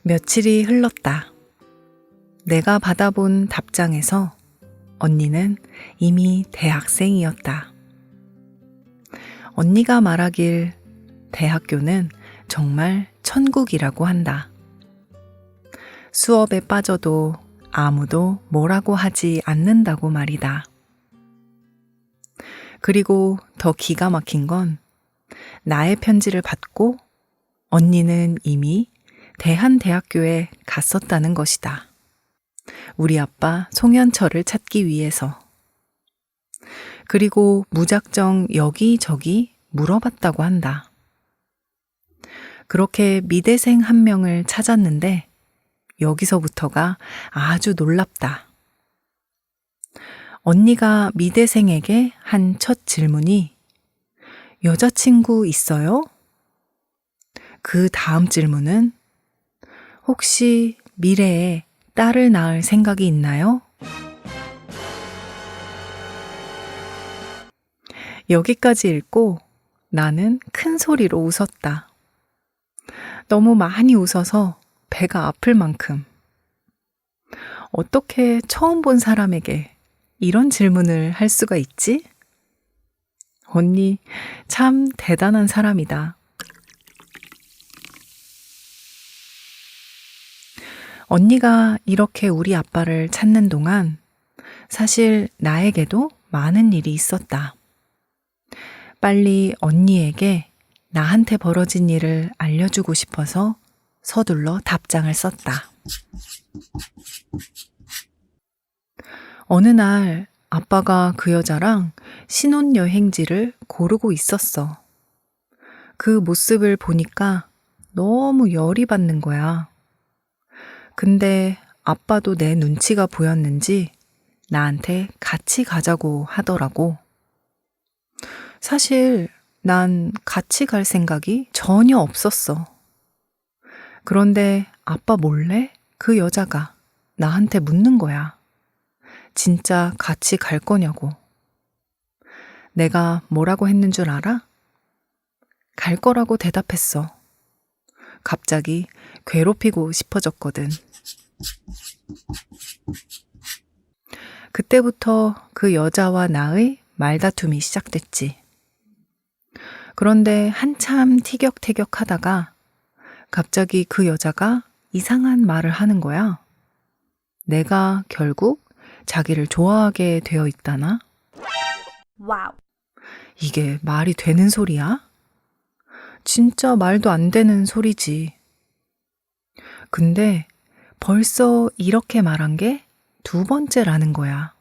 며칠이 흘렀다. 내가 받아본 답장에서 언니는 이미 대학생이었다. 언니가 말하길 대학교는 정말 천국이라고 한다. 수업에 빠져도 아무도 뭐라고 하지 않는다고 말이다. 그리고 더 기가 막힌 건 나의 편지를 받고 언니는 이미 대한대학교에 갔었다는 것이다. 우리 아빠 송현철을 찾기 위해서. 그리고 무작정 여기저기 물어봤다고 한다. 그렇게 미대생 한 명을 찾았는데 여기서부터가 아주 놀랍다. 언니가 미대생에게 한 첫 질문이 여자친구 있어요? 그 다음 질문은 혹시 미래에 딸을 낳을 생각이 있나요? 여기까지 읽고 나는 큰 소리로 웃었다. 너무 많이 웃어서 배가 아플 만큼. 어떻게 처음 본 사람에게 이런 질문을 할 수가 있지? 언니 참 대단한 사람이다. 언니가 이렇게 우리 아빠를 찾는 동안 사실 나에게도 많은 일이 있었다. 빨리 언니에게 나한테 벌어진 일을 알려주고 싶어서 서둘러 답장을 썼다. 어느 날 아빠가 그 여자랑 신혼여행지를 고르고 있었어. 그 모습을 보니까 너무 열이 받는 거야. 근데 아빠도 내 눈치가 보였는지 나한테 같이 가자고 하더라고. 사실 난 같이 갈 생각이 전혀 없었어. 그런데 아빠 몰래 그 여자가 나한테 묻는 거야. 진짜 같이 갈 거냐고. 내가 뭐라고 했는 줄 알아? 갈 거라고 대답했어. 갑자기 괴롭히고 싶어졌거든. 그때부터 그 여자와 나의 말다툼이 시작됐지. 그런데 한참 티격태격 하다가 갑자기 그 여자가 이상한 말을 하는 거야. 내가 결국 자기를 좋아하게 되어 있다나? 와우. 이게 말이 되는 소리야? 진짜 말도 안 되는 소리지. 근데 벌써 이렇게 말한 게 두 번째라는 거야.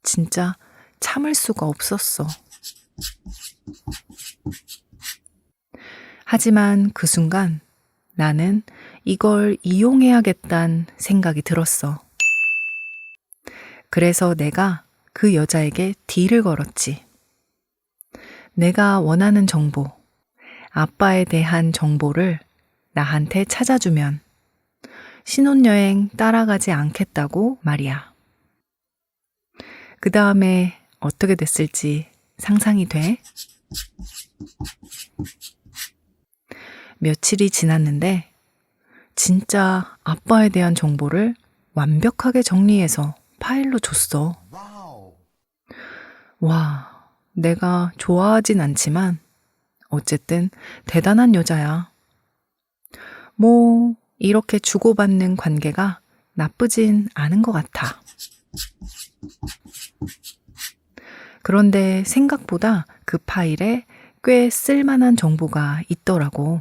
진짜 참을 수가 없었어. 하지만 그 순간 나는 이걸 이용해야겠다는 생각이 들었어. 그래서 내가 그 여자에게 딜을 걸었지. 내가 원하는 정보, 아빠에 대한 정보를 나한테 찾아주면 신혼여행 따라가지 않겠다고 말이야. 그 다음에 어떻게 됐을지 상상이 돼? 며칠이 지났는데 진짜 아빠에 대한 정보를 완벽하게 정리해서 파일로 줬어. 와, 내가 좋아하진 않지만 어쨌든 대단한 여자야. 뭐 이렇게 주고받는 관계가 나쁘진 않은 것 같아. 그런데 생각보다 그 파일에 꽤 쓸만한 정보가 있더라고.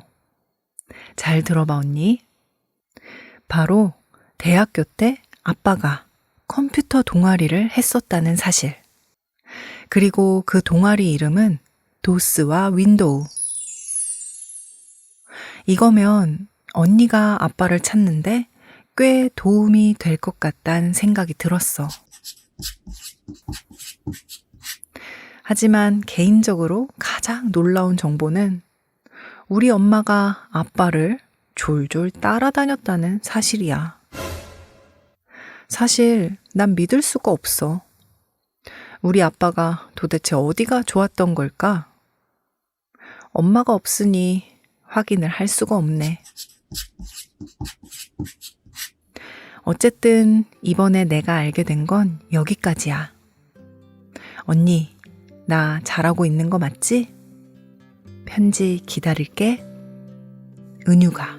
잘 들어봐, 언니. 바로 대학교 때 아빠가 컴퓨터 동아리를 했었다는 사실. 그리고 그 동아리 이름은 도스와 윈도우. 이거면 언니가 아빠를 찾는데 꽤 도움이 될 것 같다는 생각이 들었어. 하지만 개인적으로 가장 놀라운 정보는 우리 엄마가 아빠를 졸졸 따라다녔다는 사실이야. 사실 난 믿을 수가 없어. 우리 아빠가 도대체 어디가 좋았던 걸까? 엄마가 없으니 확인을 할 수가 없네. 어쨌든 이번에 내가 알게 된 건 여기까지야. 언니, 나 잘하고 있는 거 맞지? 편지 기다릴게. 은유가.